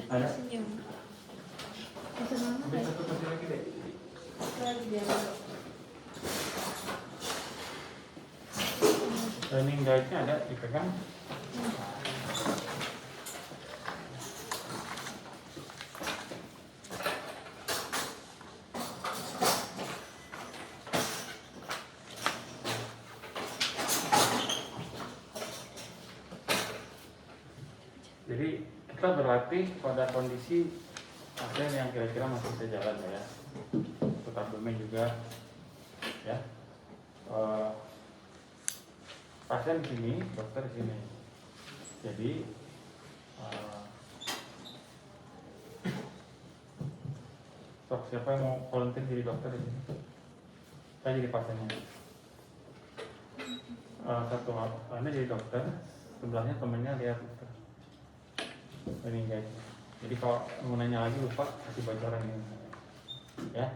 Ada? Senyum. Ambil satu porsi lagi deh. Running guide-nya ada dipegang. Jadi kita berlatih pada kondisi pasien yang kira-kira masih bisa jalan ya. Untuk abdomen juga ya. Pasien di sini, dokter di sini. Jadi sok siapa yang mau volunteer jadi dokter di sini? Saya jadi pasiennya. Satu Anda jadi dokter, sebelahnya temennya lihat dokter. Ini guys. Jadi kalau mau nanya lagi lupa kasih bocoran ini. Ya.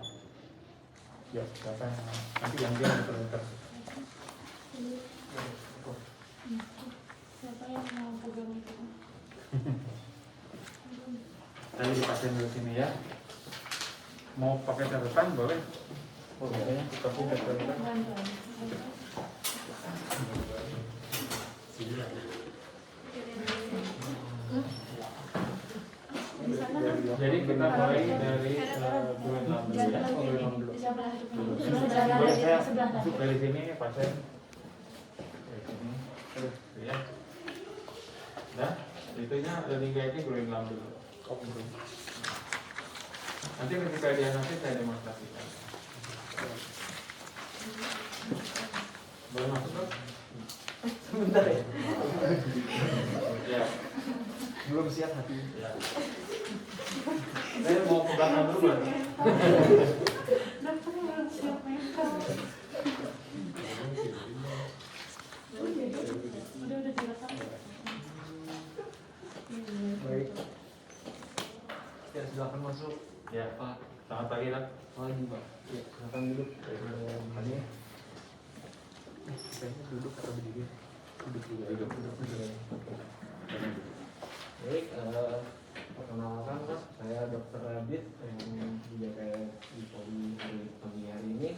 Yuk, siapa yang nanti yang dia dokter. Siapa yang mau pegang itu? Saya jadi pasien di sini ya. Mau pakai catatan boleh? Oh, kayaknya kita punya catatan. Jadi kita mulai dari bulan 6 dulu ya. Boleh saya masuk dari sini pasien. Dari sini. Terus ya. Nah, itunya learning guide-nya bulan 6 dulu. Nanti ketika dia nanti saya demonstrasikan. Boleh masuk dong? Sebentar ya. Ya. Belum siap hati. Ya. Saya mau ke belakang dulu kan? Dokternya belum siap mental. Udah direkam. Baik. Ya silakan masuk. Ya, Pak. Selamat pagi, Dok. Lagi Pak. Ya silakan duduk. Makanya. Kayaknya duduk atau berdiri? Duduk juga. Duduk. Baik. Perkenalkan Mas, saya Dr. Radit yang juga kayak di poli pagi hari ini.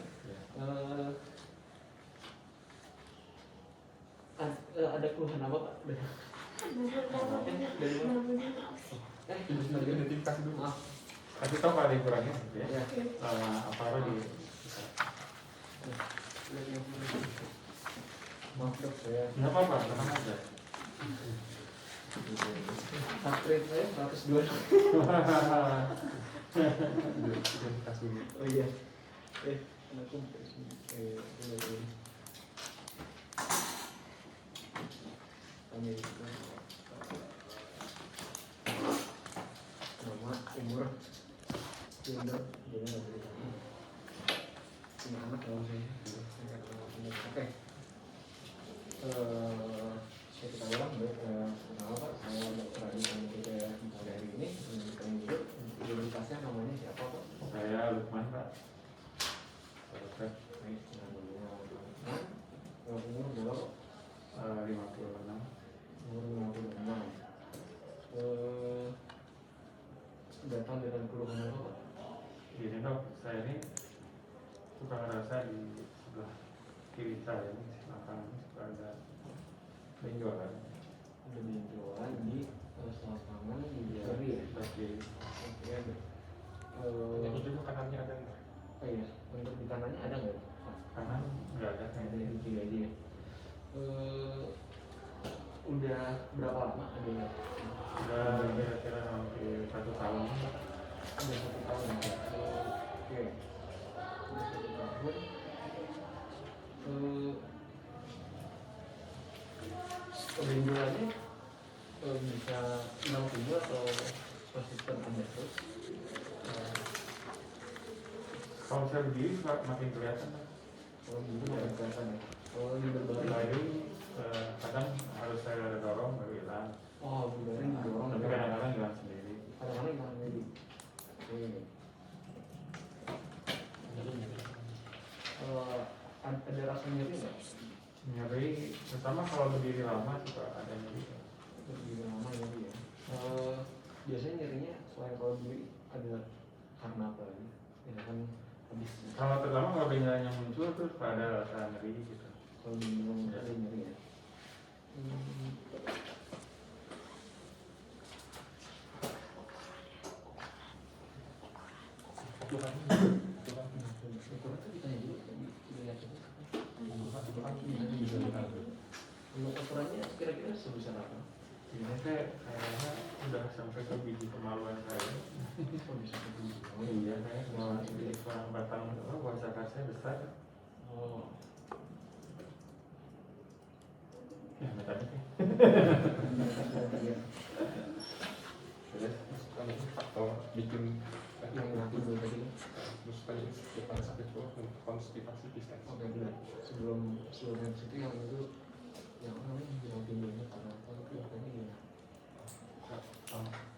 Ada keluhan apa Pak? Dari mana? Sebenarnya detik kasih dulu. Maaf. Kasih tahu kalau ada yang kurangnya gitu ya. Ya. Apa-apa di Maaf dok, saya nggak apa-apa, tenang aja. heart rate saya 102. Oh iya. Anakku nama, umur, gender, jadi nggak boleh tahu. Punya anak kalau saya nggak kenal umur. Oke. Kita ulang baik. Kenal Pak, saya Dr. Adi Sanjaya mulai hari ini. Kami dulu identitasnya namanya siapa Pak? Saya Lukman, Pak. Dokter. Baik, namanya Lukman. Umur berapa Pak? 56. Umur 56. Datang dengan keluhan apa Pak? Gini dok, saya ini suka ngerasa di sebelah kiri saya ini, belakang ini suka ada benjolan. Ada benjolan di selangkangan di jari ya? Sebelah kiri. Oke, ada. Ini juga kanannya ada nggak? Oh iya, untuk di kanannya ada nggak Pak? Kanan nggak ada. Ada di kiri aja ya. Udah berapa lama ada ya? Udah kira-kira hampir 1 tahun. Udah 1 tahun ya? Oke. Udah 1 tahun. Benjolannya bisa hilang timbul atau persisten ada terus? Kalau saya berdiri suka makin kelihatan. Kalau gitu nggak kelihatan ya? Kalau di berbaring? Berbaring kadang harus saya ada dorong baru hilang. Oh, berbaring didorong. Tapi kadang-kadang hilang sendiri. Kadang-kadang hilang sendiri. Oke. Ada rasa nyeri nggak? Nyeri, terutama kalau berdiri lama suka ada nyeri. Berdiri lama nyeri ya. biasanya nyerinya selain kalau dulu ada karena apa lagi? Ya kan habis Kalau pertama kalau benjolannya muncul tuh pada rasa nyeri gitu. kalau belum ada nyeri ya. Ukuran tuh ditanya dulu dilihat itu. Untuk ukurannya kira-kira sebesar apa? Ini kayaknya udah sampai ke biji kemaluan saya. Oh bisa begini. Oh iya, saya malah di batang buah saya besar. Oh. Ya, tadi sih. Terus kan itu faktor bikin Yang nanti dulu tadi. terus tadi pada saat itu konstipasi bisa. Oke benar. Sebelum yang situ yang itu yang namanya bilang pinggirnya karena apa itu katanya gimana?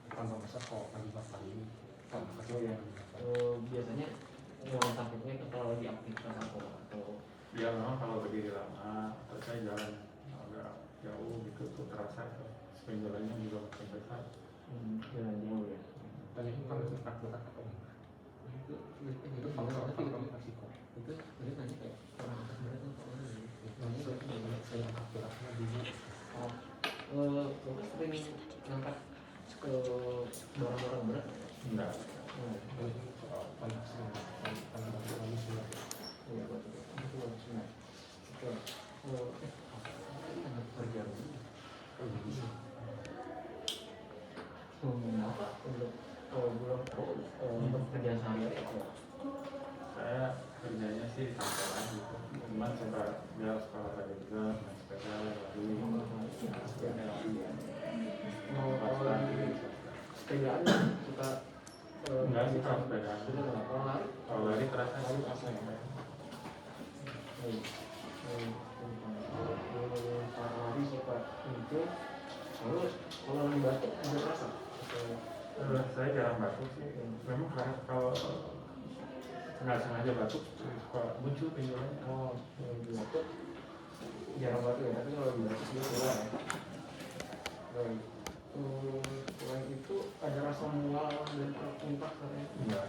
Tanpa masa kok lagi makan ini kan Oh ya. Biasanya yang sakitnya kalau lagi aktivitas atau Ya memang kalau berdiri lama, atau saya jalan agak jauh gitu tuh terasa benjolannya juga makin besar. jalan jauh ya. dan itu kan berat atau enggak itu faktor resiko Itu tadi nanya kayak orang angkat berat atau orang ini. nanti saya angkat beratnya dulu Bapak sering ngangkat ke barang-barang berat? Enggak. ini soal panasnya panasnya manusia Iya betul. Itu bagus benar. Oke. Angkat kerja dulu. Apa untuk belum untuk kerjaan sehari-hari apa? Saya kerjanya sih santai gitu. Cuman suka dia sekolah pada juga, main sepeda, lari, Kalau sepedaan suka enggak sih kalau sepedaan. sudah nggak kalau lari? Kalau lari terasa sih. Kalau lari suka itu terus kalau lagi batuk ada rasa? Saya jarang batuk sih. Memang kalau nggak sengaja batuk suka muncul benjolannya. Oh, lagi batuk jarang batuk ya, tapi kalau lagi batuk dia keluar ya. Baik. Selain itu ada rasa mual dan muntah katanya. Enggak.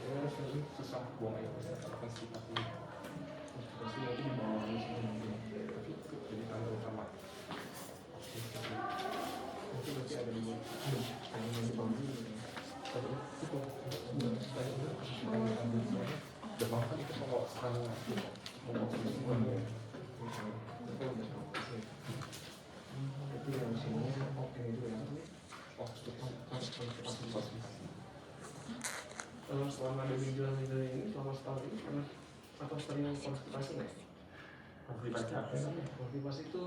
terus ini susah buang air kalau konstipasi Pasti itu di bawah ini sebenarnya. tapi itu jadi tanda utama Itu berarti ada di pengen di bawah ini. demam kan itu kalau sekarang Itu yang sini oke itu ya. Selama ada benjolan ini selama setahun ini pernah atau sering konstipasi nggak? Konstipasi apa sih? Konstipasi itu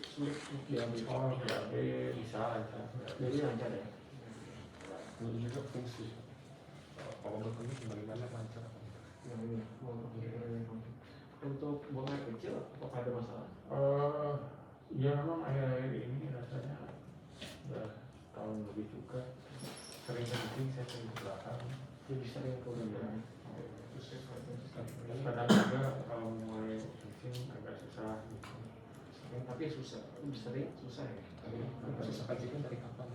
sulit untuk diambil. Oh, BAB bisa aja. Jadi lancar ya. ini juga fungsi kalau berkendali bagaimana lancar Yang ini untuk buang air kecil apakah ada masalah? Ya memang akhir-akhir ini rasanya udah tahun lebih juga sering kencing, saya sering ke belakang. Jadi sering ke belakang. Kadang juga kalau mulai kencing agak susah gitu. Tapi susah, lebih sering susah ya. susah kencing dari kapan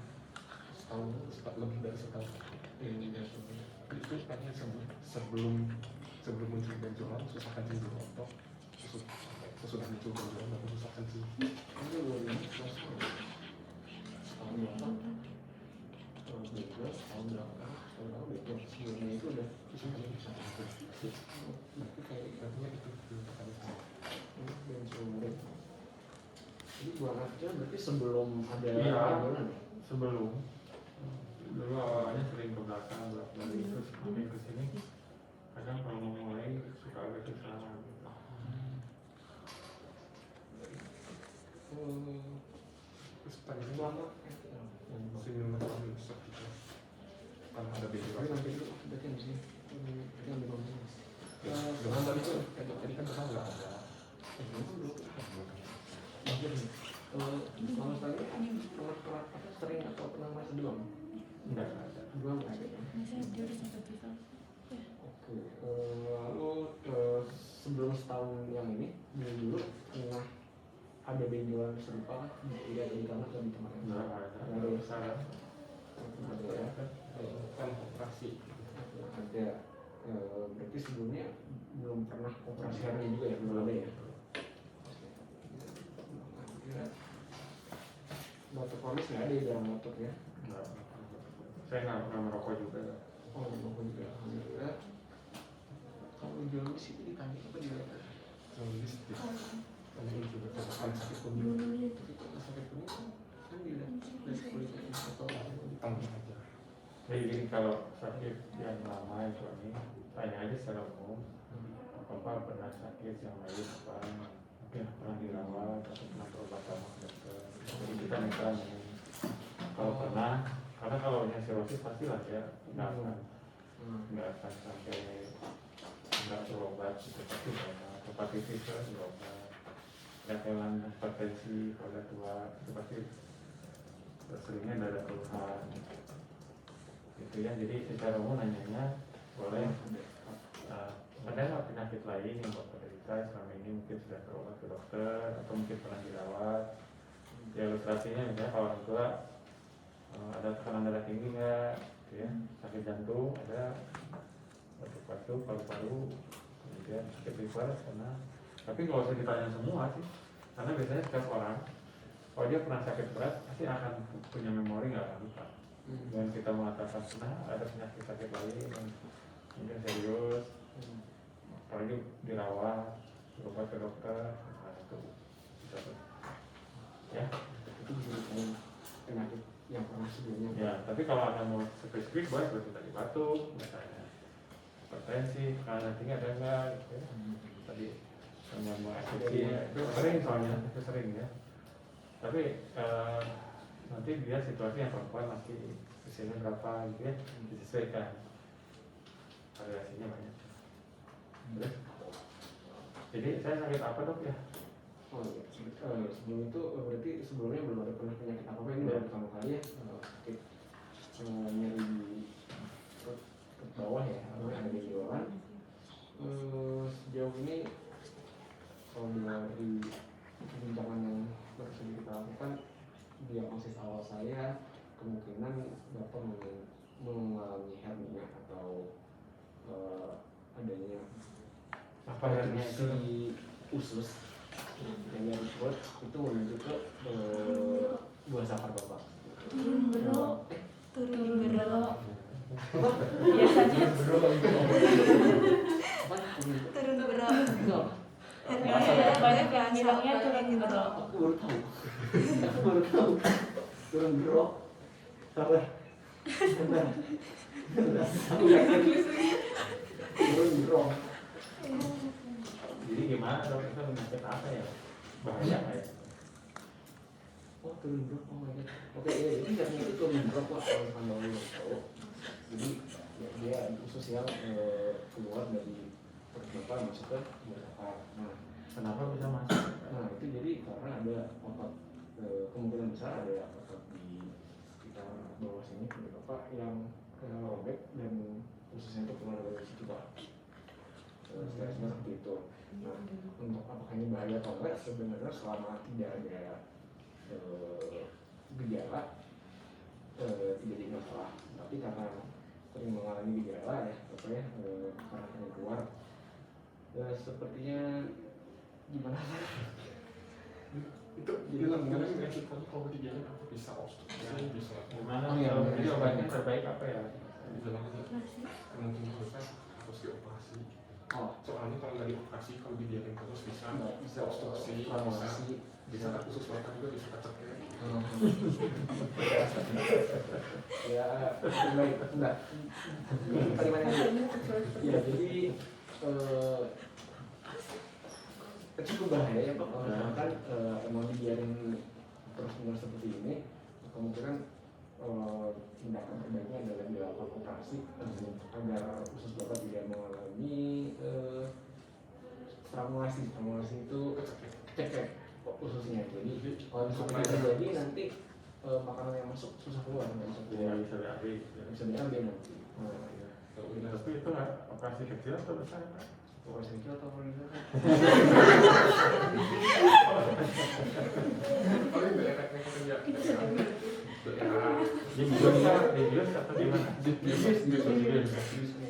Setahun lebih dari setahun ini tidak susah. itu kayaknya sebelum muncul benjolan susah kencing dulu atau sesudah muncul benjolan baru susah kencing Ini belum setahun berapa? Tahun berapa? Tahun berapa? Sebelumnya itu udah tapi kayak artinya itu benjolan. Jadi buang air kecil berarti sebelum ada Iya. benjolan ya? Sebelum dulu awalnya sering ke belakang dari terus makin ke sini kadang kalau mau mulai suka agak susah gitu. terus tadi Lama. sini mengalami seperti kan ada Tapi benjolan nanti dulu berarti di sini. Berarti ambil konten. demam tadi tuh tadi kan demam nggak ada Selama setahun ini pernah sering atau pernah merasa demam? Enggak ada. Demam nggak ada ya? Misalnya dia udah sampai pisau. Oke. Lalu sebelum setahun yang ini dulu pernah ada benjolan serupa kan? Tidak di kamar atau di tempat yang Enggak sama? ada. Nggak ada ya? kan operasi ada berarti sebelumnya belum pernah operasi hernia juga ya, belum ada ya? Batuk kronis nggak ada ya, jarang batuk ya? Enggak. Saya nggak pernah merokok juga. Oh, batuk juga, alhamdulillah. Kalau jual di sini ditanya apa dia? logistik karena ini juga terkesan sakit kulit Sakit kulit kan dilihat dari kulitnya atau ditanggung aja. Jadi kalau sakit yang lama itu ini tanya aja secara umum apa pernah sakit yang lain apa mungkin pernah dirawat atau pernah berobat sama dokter. Jadi kita netral nih. Kalau pernah, karena kalau punya sirosis pasti lah ya nggak akan sampai nggak berobat gitu pasti banyak. Hepatitis kan berobat. Ada kelan hipertensi pada tua itu pasti seringnya ada keluhan. Gitu ya, jadi secara umum nanyanya boleh ada nggak penyakit lain yang bapak derita selama ini mungkin sudah berobat ke dokter atau mungkin pernah dirawat. Ya ilustrasinya misalnya kalau orang tua ada tekanan darah tinggi nggak, gitu ya, sakit jantung ada, batuk-batuk, paru-paru, kemudian sakit liver karena. Tapi kalau saya ditanya semua sih, karena biasanya setiap orang kalau dia pernah sakit berat pasti akan punya memori nggak akan lupa. Dan kita mengatakan pernah ada penyakit sakit lain yang mungkin serius, apalagi dirawat, berobat ke dokter, nah itu bisa tuh. Ya, itu bisa ditanya penyakit yang pernah sebelumnya. ya. Tapi kalau ada mau spesifik, boleh seperti tadi batuk, misalnya hipertensi, tekanan tinggi ada enggak, gitu ya. Tadi hanya mau infeksi, itu sering soalnya, itu sering ya. Tapi nanti dia situasi yang perempuan masih usianya berapa gitu ya, disesuaikan variasinya banyak. Terus, jadi saya sakit apa dok ya? Oh iya, sebelum itu berarti sebelumnya belum ada pernah penyakit apa-apa, ini baru pertama kali ya sakit nyeri di perut bawah ya, ada di bawah. Sejauh ini kalau dari perbincangan yang baru saja kita lakukan, diagnosis awal saya kemungkinan bapak mengalami hernia atau adanya Apa hernia itu? usus yang dari perut itu menuju ke buah safar bapak. Turun berok. Apa? Biasanya Apa? Turun berok. Itu apa? banyak yang bilangnya turun berok. Aku baru tahu. Aku baru tahu. Turun berok. Sabar. Bentar. Aku yakin. Turun berok. Jadi gimana dok, itu penyakit apa ya? Bahaya nggak ya? Oh turun berok. Oh my god. Oke, ya, jadi hernia itu turun berok lah kalau anda belum tahu. Jadi ya, dia usus yang keluar dari perut bapak masuk ke buah safar. Nah, Kenapa bisa masuk? Nah itu jadi karena ada otot, kemungkinan besar ada otot di sekitar bawah sini kulit bapak yang robek dan ususnya itu keluar dari situ pak. Sebenarnya seperti itu. Nah untuk apakah ini bahaya atau enggak, sebenarnya selama tidak ada gejala tidak jadi masalah. Tapi karena sering mengalami gejala ya, apa ya, karena ini keluar, sepertinya gimana Itu bilang nggak sih kalau ketiganya apa bisa obstruksi bisa Gimana? Oh, iya, Kalau iya. jadi obatnya terbaik apa ya? dibilang mungkin kita harus dioperasi. oh Soalnya kalau nggak dioperasi, kalau dibiarin terus bisa bisa obstruksi, inflamasi, bisa usus mereka juga bisa kecekek. ya baik enggak kalimatnya ya jadi cukup bahaya ya pak kalau misalkan emang dibiarin terus-menerus seperti ini, kemungkinan tindakan terbaiknya adalah dilakukan operasi agar usus bapak tidak mengalami strangulasi itu cekek ususnya. Jadi kalau misalnya terjadi nanti makanan yang masuk susah keluar, nggak bisa Ya keluar, bisa diambil. bisa diambil nanti. Tapi itu nggak operasi kecil atau besar pak? Operasi kecil atau operasi besar? Paling daerah yang kerja daerah Dibius atau gimana? Dibius.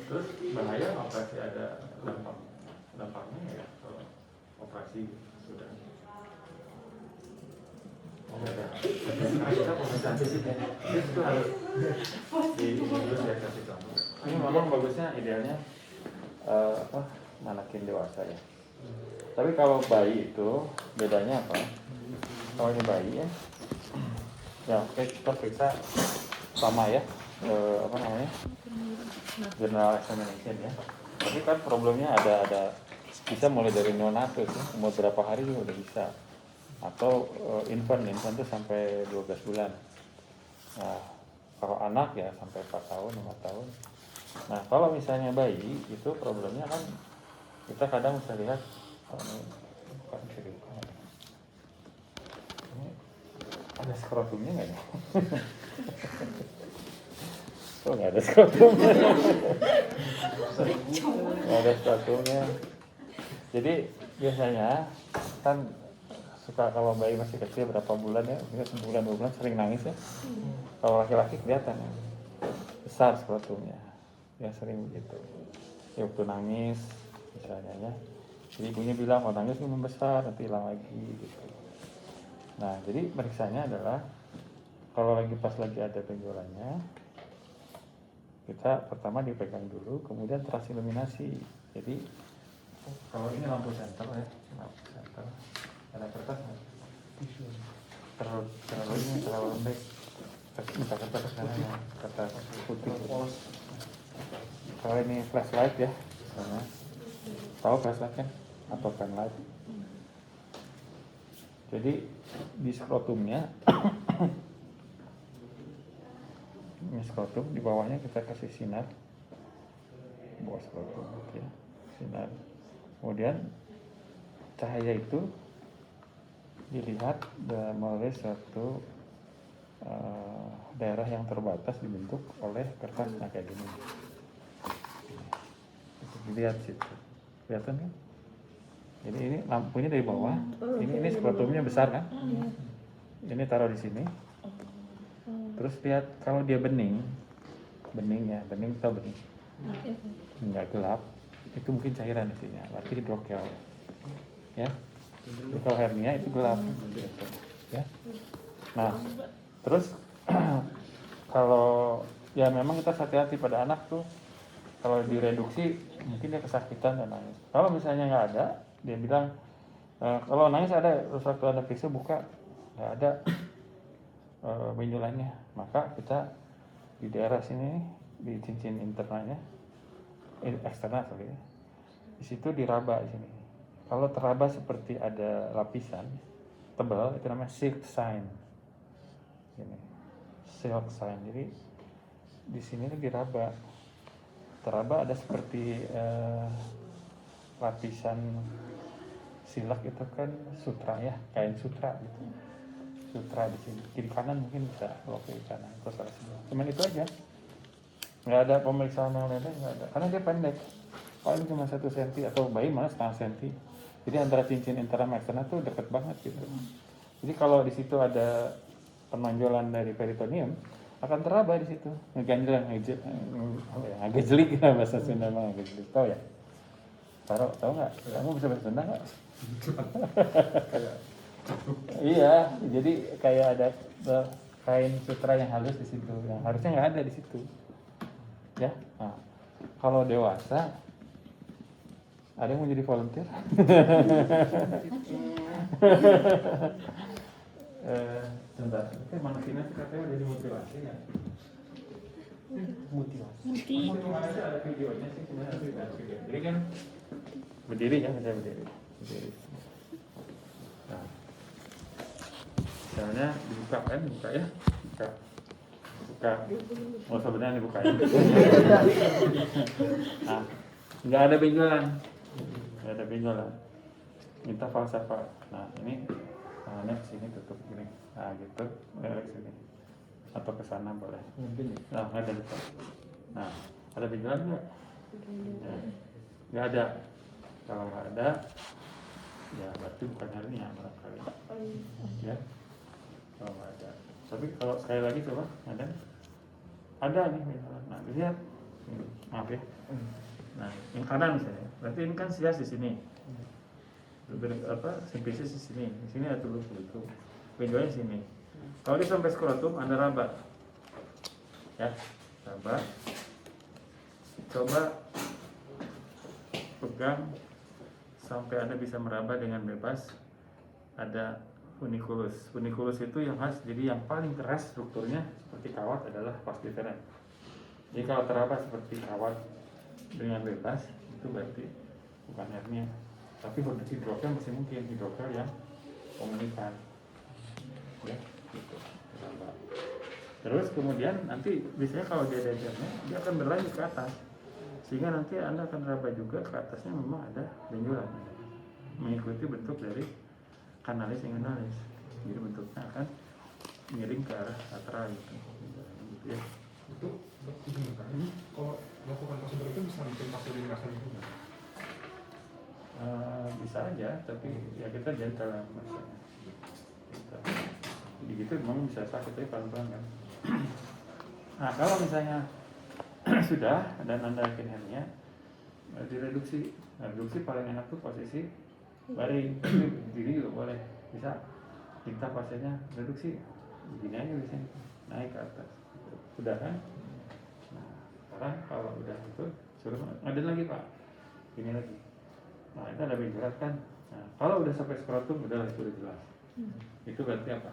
Terus bahaya operasi ada dampaknya ya kalau operasi sudah. Karena kita pemeriksaan fisik ya, itu harus dibius ya kasih contoh. Ini memang bagusnya idealnya manakin dewasa ya. Tapi kalau bayi itu bedanya apa? Kalau ini bayi ya oke, kita periksa sama ya, general examination ya. Tapi kan problemnya ada bisa mulai dari neonatus ya, umur berapa hari juga udah bisa. Atau infant itu sampai 12 bulan. Nah, kalau anak ya sampai 4 tahun, 5 tahun. Nah, kalau misalnya bayi itu problemnya kan kita kadang bisa lihat ini ada skrotumnya nggak ya? Oh, nggak ada skrotumnya. Nggak ada skrotumnya. Jadi biasanya kan suka kalau bayi masih kecil berapa bulan ya, mungkin sebulan 2 bulan sering nangis ya. Kalau laki-laki kelihatan ya, besar skrotumnya. Ya sering begitu. Ya waktu nangis misalnya ya. Jadi ibunya bilang mau nangis ini membesar, nanti hilang lagi gitu. Nah, jadi periksanya adalah kalau pas lagi ada benjolannya, kita pertama dipegang dulu, kemudian transiluminasi. Jadi kalau ini lampu senter ya, lampu senter, ada kertas nggak? Terlalu lembek. Kertas putih. Kalau ini flashlight ya, misalnya. Tahu flashlight kan? Atau penlight. Jadi di skrotumnya, ini skrotum, di bawahnya kita kasih sinar, bawah skrotum ya, sinar. Kemudian cahaya itu dilihat melalui suatu daerah yang terbatas dibentuk oleh kertasnya kayak gini. Dilihat situ, kelihatan kan? Jadi ini lampunya dari bawah, ini skrotumnya besar kan? Ini taruh di sini. Terus lihat kalau dia bening kita bening, nggak gelap, itu mungkin cairan isinya, berarti hidrokel. Ya, jadi kalau hernia itu gelap, ya. Nah, terus kalau ya memang kita hati-hati pada anak tuh, kalau direduksi mungkin dia kesakitan dan nangis. Kalau misalnya nggak ada, dia bilang kalau nangis ada, terus waktu ada periksa buka nggak ada benjolannya, maka kita di daerah sini di cincin internalnya, eksternal sorry, di situ diraba di sini. Kalau teraba seperti ada lapisan tebal itu namanya silk sign. Ini silk sign. Jadi di sini diraba. Teraba ada seperti lapisan silak itu kan sutra ya, kain sutra gitu. Sutra di sini. Kiri kanan mungkin bisa, kalau kiri kanan atau salah sebelah. Cuman itu aja. Nggak ada pemeriksaan yang lain, nggak ada. Karena dia pendek. Paling cuma 1 cm atau bayi malah setengah cm. Jadi antara cincin internal eksternal tuh deket banget gitu. Jadi kalau di situ ada penonjolan dari peritoneum, akan teraba di situ. Ngeganjel, ngegejlik ya bahasa Sunda mah, ngegejlik. Tahu ya? Tahu nggak? Kamu bisa bahasa Sunda nggak? Iya, jadi kayak ada kain sutra yang halus di situ, yang harusnya nggak ada di situ. Ya, nah, kalau dewasa, ada yang mau jadi volunteer? Sebentar, itu manusia katanya jadi motivasi ya? Motivasi ada videonya sih, sebenarnya ada video. Jadi kan berdiri ya, saya berdiri. Nah, misalnya dibuka kan, buka. Oh sebenarnya dibukain. Nah, nggak ada benjolan. Minta falsafah. Nah ini tangannya ke sini tutup gini. Nah gitu, ke sini. Atau ke sana boleh. Nah nggak ada lupa. Nah ada benjolan nggak? Nggak ada. Kalau nggak ada, ya berarti bukan hernia barangkali. Ya. Kalau nggak ada. Tapi kalau sekali lagi coba ada. ada nih benjolan. Nah lihat, maaf ya. Nah yang kanan misalnya, berarti ini kan sias di sini, simfisis di sini ada tubuh itu, benjolannya di sini. Kalau dia sampai skrotum, Anda raba, ya, raba. Coba pegang sampai Anda bisa meraba dengan bebas. Ada funiculus. Funiculus itu yang khas, jadi yang paling keras strukturnya seperti kawat adalah vas deferens. Jadi kalau teraba seperti kawat dengan bebas, itu berarti bukan hernia. Tapi hidrokel masih mungkin, hidrokel yang komunikan. Ya, gitu. Teraba. Terus kemudian nanti biasanya kalau dia ada hernia, dia akan berlanjut ke atas. Sehingga nanti Anda akan raba juga ke atasnya memang ada benjolan. Mengikuti bentuk dari kanalis inguinalis. Jadi bentuknya akan miring ke arah lateral gitu. Gitu ya. Itu begini kan, kalau melakukan prosedur itu bisa bikin pasien dirasain juga. Bisa aja, tapi ya kita gentle lah maksudnya. Jadi gitu memang bisa sakit tapi pelan-pelan kan. Nah kalau misalnya sudah dan Anda yakin hernia, direduksi. Nah, reduksi paling enak tuh posisi baring, diri juga boleh, bisa kita pasiennya reduksi, begini aja biasanya naik ke atas, udah kan? Nah sekarang kalau udah itu suruh ada lagi pak, ini lagi. Nah itu ada benjolan kan? Nah kalau udah sampai skrotum udah jelas. Itu berarti apa?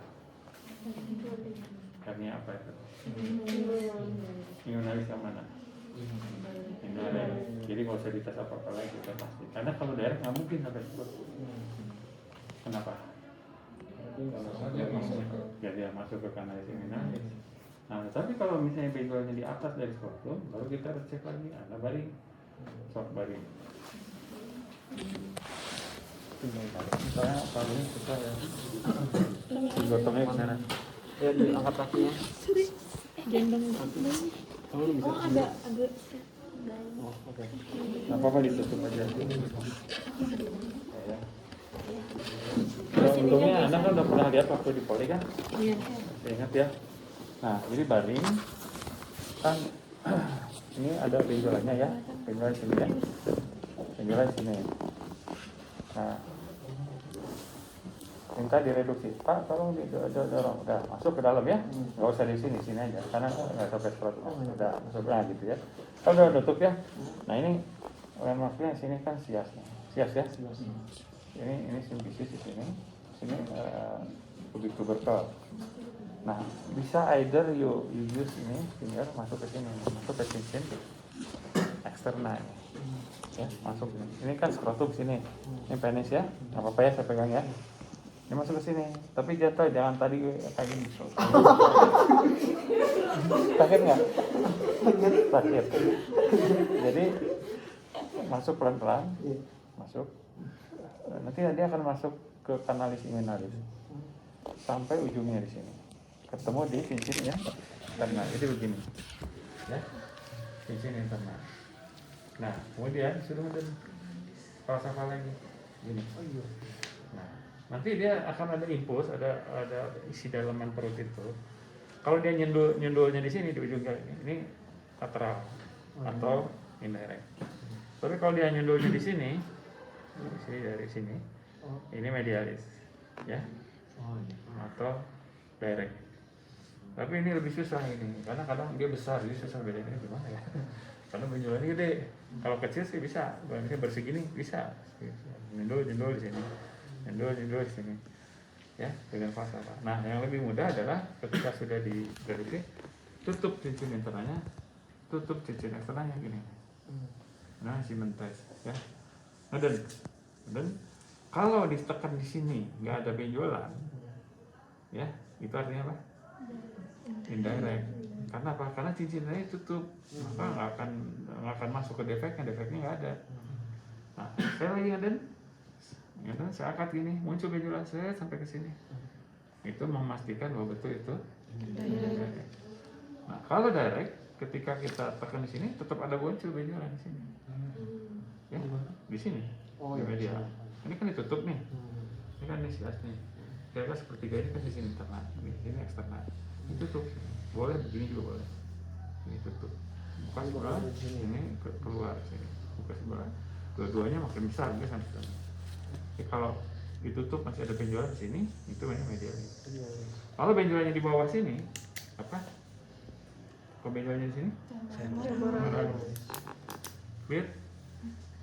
Hernia apa itu? Inguinalis yang mana? Jadi nggak usah dites apa-apa lagi kita pasti. Karena kalau daerah nggak mungkin sampai skrotum. Kenapa? Ya dia masuk ke kanalis inguinalis. Nah tapi kalau misalnya benjolannya di atas dari skrotum, baru kita cek lagi. Ada baring, sok baring. Misalnya paling susah ya. Digotongnya kemana? Ya diangkat kakinya. Gendong. Bisa Oh agak. Oh, oke. Nggak apa-apa ditutup aja. Ya. Untungnya Anda kan udah pernah lihat waktu di poli kan? Iya. Saya ingat ya. Nah, jadi baring kan ini ada benjolannya ya, benjolan sini ya, benjolan sini. Nah, minta direduksi, Pak, tolong dorong, udah masuk ke dalam ya, nggak usah di sini aja, karena nggak sampai skrotum, udah masuk gitu ya. Kalau udah tutup ya, nah ini landmarknya sini kan sias ya, ini simfisis di sini kubik tuberkel. Nah, bisa either you use ini finger masuk ke sini, masuk ke cincin eksternal, ya masuk ini kan skrotum sini, ini penis ya, nggak apa-apa ya saya pegang ya. Ini masuk ke sini, tapi jatuh jangan tadi kayak gini. Sakit nggak? Sakit. Jadi masuk pelan-pelan, masuk. Nanti dia akan masuk ke kanalis inguinalis sampai ujungnya di sini. Ketemu di cincinnya internal. Jadi begini, ya, cincin internal. Nah, kemudian suruh ada falsafah lagi, gini. Nah, nanti dia akan ada impuls, ada isi dalaman perut itu. Kalau dia nyundulnya di sini di ujung ini lateral atau indirect. Tapi kalau dia nyundulnya di sini dari sini, ini medialis, ya, atau direct. Tapi ini lebih susah ini, karena kadang dia besar, jadi susah bedanya gimana ya. Karena benjolannya gede. Kalau kecil sih bisa, misalnya bersegini bisa. Nyundul di sini. Nyundul di sini, ya, dengan falsafah. Nah, yang lebih mudah adalah ketika sudah direduksi, tutup cincin internalnya, tutup cincin eksternalnya gini. Nah, simentes, ya. Nah, dan kalau ditekan di sini nggak ada benjolan, ya, itu artinya apa? Indirect. Karena apa? Karena cincinnya tutup, maka nggak akan masuk ke defeknya nggak ada. Nah, saya lagi ngaden. Ya kan, saya angkat gini, muncul benjolan saya sampai ke sini. Itu memastikan bahwa betul itu direct. Nah, kalau direct, ketika kita tekan di sini, tetap ada muncul benjolan di sini. Ya, di sini. Di medial. Ini kan ditutup nih. Ini kan di sias nih. Kira-kira sepertiga ini kan di sini internal, di sini eksternal. Ditutup. Boleh begini juga boleh. buka sebelah ini keluar sini, buka sebelah, dua-duanya makin besar kan sampai sana. Jadi kalau ditutup masih ada benjolan di sini, itu namanya medialis. Kalau benjolannya di bawah sini, apa? Kalau benjolannya di sini, lihat,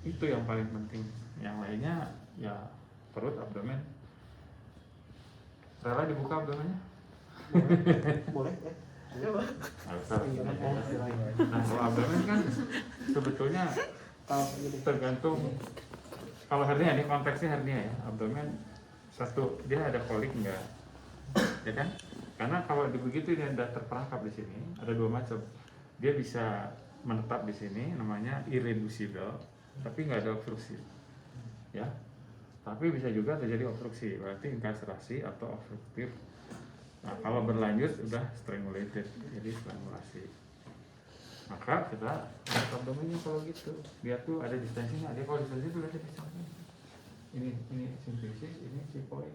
itu yang paling penting. Yang lainnya ya perut, abdomen. Rela dibuka abdomennya? Boleh ya? Nah, kalau abdomen kan sebetulnya tergantung. Kalau hernia, ini konteksnya hernia ya, abdomen satu dia ada kolik enggak, ya kan? Karena kalau begitu dia ada terperangkap di sini, ada dua macam. Dia bisa menetap di sini, namanya irreducible, tapi nggak ada obstruksi, ya. Tapi bisa juga terjadi obstruksi, berarti inkarserasi atau obstruktif. Nah, kalau berlanjut sudah strangulated, jadi strangulasi. Maka kita lihat abdomennya kalau gitu, dia tuh ada distensinya. Dia kalau distensi itu ada distensinya. Ini simplisis, ini sipoid,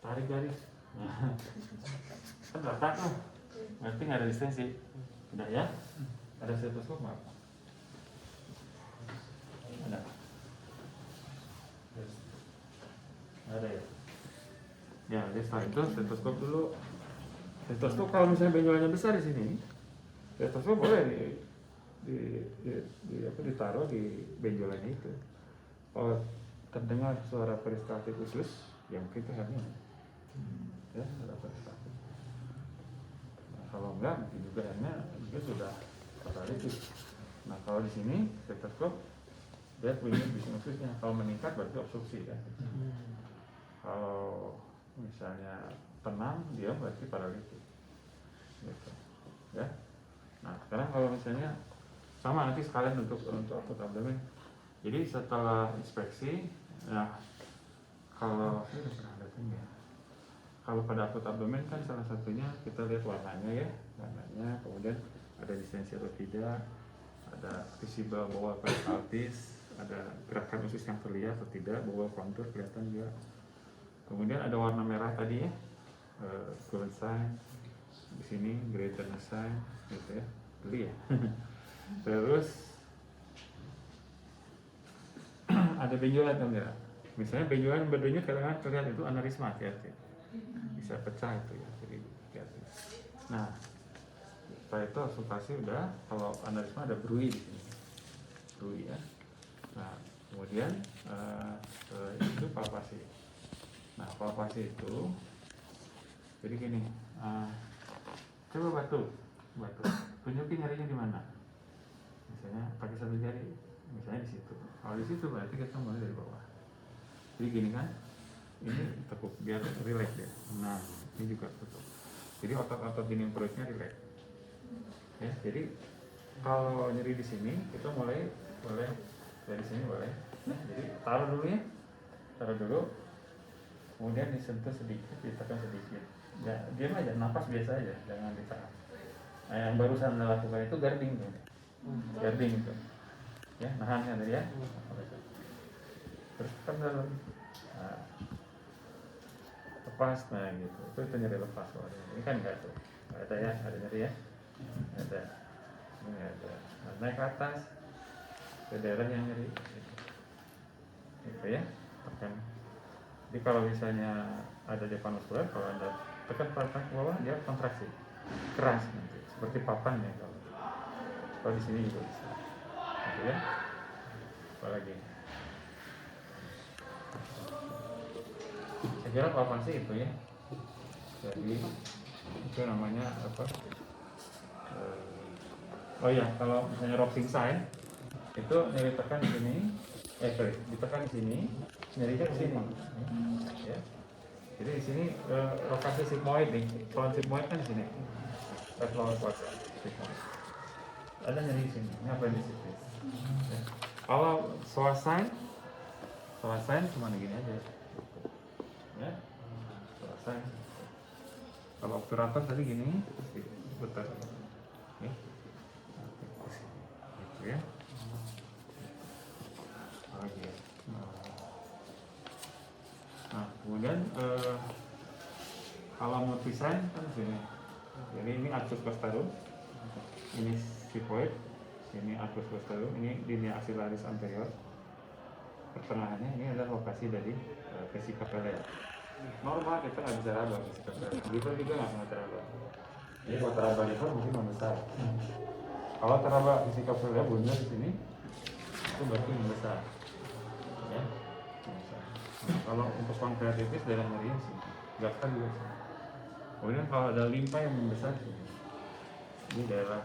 tarik garis. Nah, kan rata tuh, berarti nggak ada distensi. Udah ya? Ada stetoskop nggak? Ada. Ada ya. Ya, jadi setelah itu stetoskop dulu. Stetoskop kalau misalnya benjolannya besar di sini, stetoskop boleh ditaruh di benjolannya itu. Kalau terdengar suara peristaltik khusus, ya mungkin itu hernia. Ya, ada peristaltik. Nah, kalau enggak, mungkin juga hernia, mungkin sudah paralitis. Nah, kalau di sini stetoskop dia punya bisnis khususnya. Kalau meningkat berarti obstruksi kan. Kalau misalnya tenang, dia berarti paralitis. Gitu. Ya. Nah, sekarang kalau misalnya sama nanti sekalian untuk akut abdomen. Jadi setelah inspeksi, ya kalau saya udah pernah datang ya. Kalau pada akut abdomen kan salah satunya kita lihat warnanya ya, warnanya, kemudian ada distensi atau tidak, ada visible bawah peristaltis, ada gerakan usus yang terlihat atau tidak, bawah kontur kelihatan juga. Kemudian ada warna merah tadi ya, fluid sign, di sini greater sign, gitu ya, geli ya. Terus ada benjolan atau enggak? Misalnya benjolan berdenyut kadang-kadang terlihat itu aneurisma, hati-hati. Bisa pecah itu ya, jadi hati-hati. Nah, setelah itu obstruksi udah, kalau aneurisma ada bruit di sini, bruit ya. Nah, kemudian itu palpasi. Nah, palpasi itu jadi gini, coba batu, tunjukin nyarinya di mana. Misalnya pakai satu jari, misalnya di situ. Kalau di situ berarti kita mulai dari bawah. Jadi gini kan, ini tekuk biar relax ya. Nah, ini juga tutup. Jadi otot-otot dinding perutnya relax. Ya, jadi kalau nyeri di sini kita mulai boleh dari sini boleh. Nah, jadi taruh dulu ya, taruh dulu. Kemudian disentuh sedikit, ditekan sedikit. Ya, diam aja, napas biasa aja, jangan ditahan. Nah, yang barusan Anda lakukan itu guarding tuh. Guarding itu. Ya, nahannya tadi ya. Terus tekan dalam. Nah, lepas, nah gitu. Itu nyeri lepas. Ini kan enggak tuh. Enggak ada ya, ada nyeri ya. Ada. Ini ada. Nah, naik ke atas. Ke daerah yang nyeri. Gitu ya. Tekan. Jadi kalau misalnya ada depan muskular, kalau Anda tekan papan ke bawah, dia kontraksi, keras nanti, seperti papan ya kalau di sini juga bisa, gitu ya. Apalagi, saya kira papan sih itu ya. Jadi itu namanya apa? Oh ya, kalau misalnya rocking sign, itu nyeri tekan di sini, ditekan di sini. Nyerinya ke sini, ya. Jadi di sini lokasi sigmoid nih, kolon sigmoid kan di sini. Lower quarter sigmoid. Ada nyeri di sini, ini appendicitis. Ya. Kalau psoas sign cuma gini aja. Ya, psoas sign. Kalau obturator tadi gini, putar. Ya. Gitu ya. Oke. Nah, kemudian kalau multisign kan sini. Jadi ini arcus posterum, ini sifoid, ini arcus posterior, ini linea axillaris anterior. Pertengahannya ini adalah lokasi dari vesika pelea. Normal kita nggak bisa raba vesika pelea. Liver juga nggak pernah teraba. Jadi kalau teraba liver mungkin membesar. Kalau teraba vesika pelea bunda di sini, itu berarti membesar. Ya, membesar. Nah, kalau untuk pankreatitis daerah nyerinya sih, gapta juga sih. Kemudian kalau ada limpa yang membesar sih, ini daerah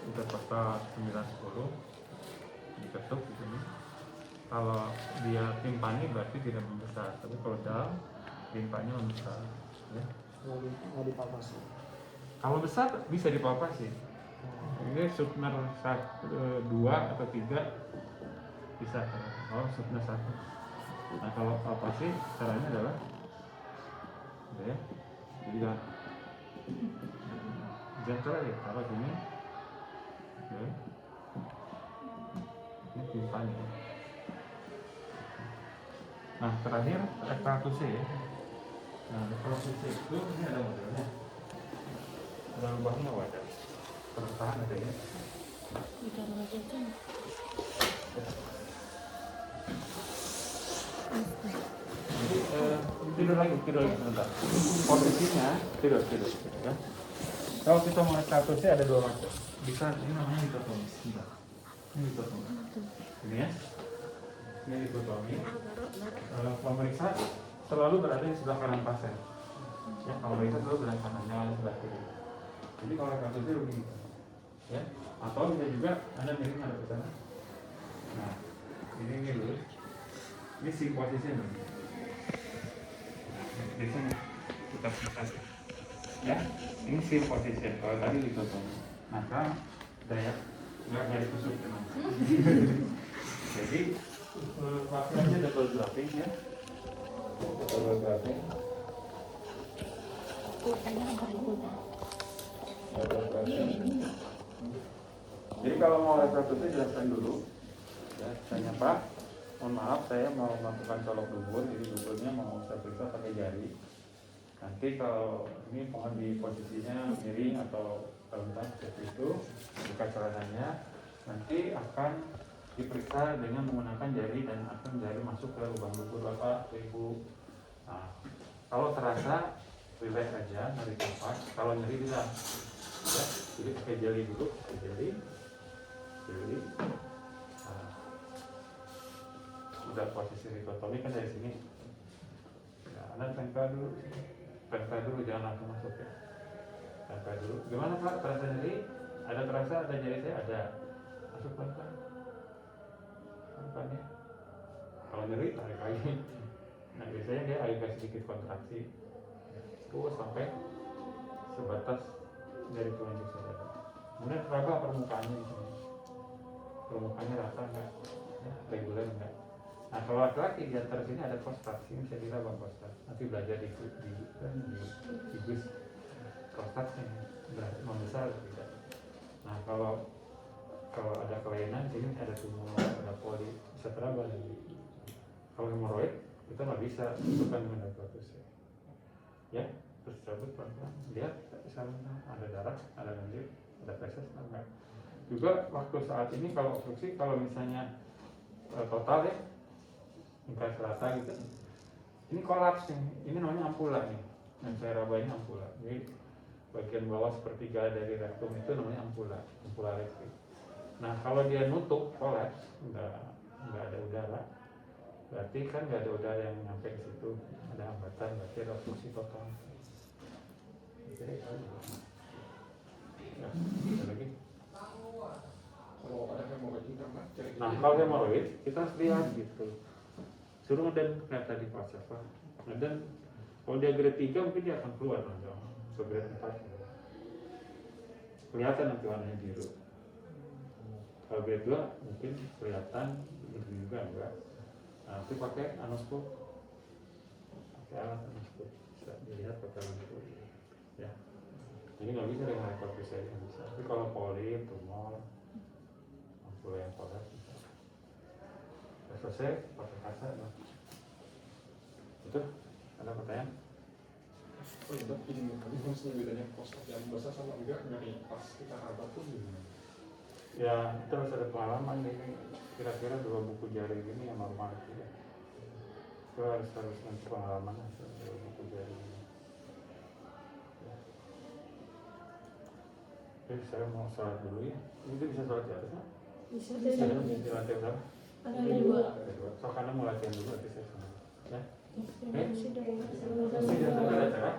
interkostal 9-10 diketuk di sini. Kalau dia timpani berarti tidak membesar, tapi kalau dalam limpanya membesar. Ya. Nggak dipalpasi. Kalau besar bisa dipalpasi. Ini subner 2 atau 3 bisa. Kalau subner 1. Nah kalau palpasi caranya adalah, ya, jadi gentle ya, taruh sini. Oke. Ini timpani. Nah terakhir rectus ya. Nah rectus itu ini ada modelnya. Ada lubangnya wadah. Pertahan ada ya. Ditaruh aja aja. Jadi tidur lagi sebentar. Posisinya tidur ya. Kalau kita mau statusnya ada 2 macam. Bisa ini namanya dikotomi. Ini dikotomi. Ini ya. Ini dikotomi. Pemeriksa selalu berada di sebelah kanan pasien. Ya, pemeriksa selalu berada kanan, jangan sebelah kiri. Jadi kalau statusnya begini, ya. Atau bisa juga Anda miring ada ke sana. Nah, ini lurus. Ini si posisinya. Di sini kita pusat. Ya, ini si posisi. Kalau tadi dikotomi, maka daya nggak ditusuk teman. Jadi pakaiannya double draping ya. Double draping. Kulkanya angkat di kulka. Double draping. Jadi kalau mau reproduksi jelaskan dulu. Ya, tanya Pak. Mohon maaf, saya mau melakukan colok dubur, jadi duburnya mau saya periksa pakai jari. Nanti kalau ini mohon di posisinya miring atau rentan seperti itu, buka celananya. Nanti akan diperiksa dengan menggunakan jari dan akan jari masuk ke lubang dubur Bapak, Ibu. Nah, kalau terasa relax aja, narik nafas. Kalau nyeri bisa, ya, jadi pakai jari dulu, pakai jari. Nah, udah posisi dikotomi kan dari sini. Ya, Anda tempel dulu, jangan langsung masuk ya. Tempel dulu. Gimana Pak? Terasa nyeri? Ada terasa? Ada nyeri saya? Ada. Masuk pelan-pelan. Pelan-pelan ya. Kalau nyeri tarik lagi. Nah biasanya dia agak sedikit kontraksi. Terus sampai sebatas dari telunjuk saudara. Kemudian raba permukaannya di sini. Permukaannya rata enggak? Ya, reguler enggak? Nah kalau laki-laki di antara sini ada prostat, ini bisa diraba prostat. Nanti belajar di gus prostatnya membesar atau tidak. Nah kalau ada kelainan di sini ada tumor, ada poli, bisa teraba lagi. Kalau hemoroid kita nggak bisa, bukan dengan reproduksi. Ya, terus cabut pelan-pelan. Lihat misalnya ada darah, ada nanti, ada feses, enggak. Juga waktu saat ini kalau obstruksi, kalau misalnya total ya, lingkar selasa gitu, ini kolaps nih, ini namanya ampula nih, yang saya raba ini ampula. Jadi bagian bawah sepertiga dari rektum itu namanya ampula rektum. Nah kalau dia nutup kolaps, nggak ada udara, berarti kan nggak ada udara yang nyampe ke situ, ada hambatan, berarti ada obstruksi total. Oke, ya, ada lagi. Kalau ada hemoroid juga Pak. Nah kalau hemoroid kita harus lihat gitu. Suruh ngeden kayak tadi Pak siapa? Ngeden. Kalau dia grade 3 mungkin dia akan keluar langsung ke grade 4. Kelihatan nanti warnanya biru. Kalau grade 2 mungkin kelihatan begitu juga enggak. Nah, nanti pakai anoskop. Pakai alat anoskop. Bisa dilihat pakai anoskop. Ya. Jadi nggak bisa dengan reproduksi saja bisa. Tapi kalau polip, tumor, ampula yang kolaps bisa. Sudah selesai pakai kasa. Nah. Itu ada pertanyaan? Oh iya, ini maksudnya bedanya prostat yang besar sama enggak dari pas kita raba pun gimana? Ya kita harus ada pengalaman nih. Kira-kira 2 buku jari ini yang normal gitu ya. Itu harus nanti pengalaman 2 buku jari ini. Ya. Oke, saya mau sholat dulu ya. Ini bisa sholat di atas, Pak? Bisa Bisa ada di latihan berapa? ada 2. Ada 2. So, karena mau latihan dulu nanti saya sholat. Ya. Masih dari Masih ada acara?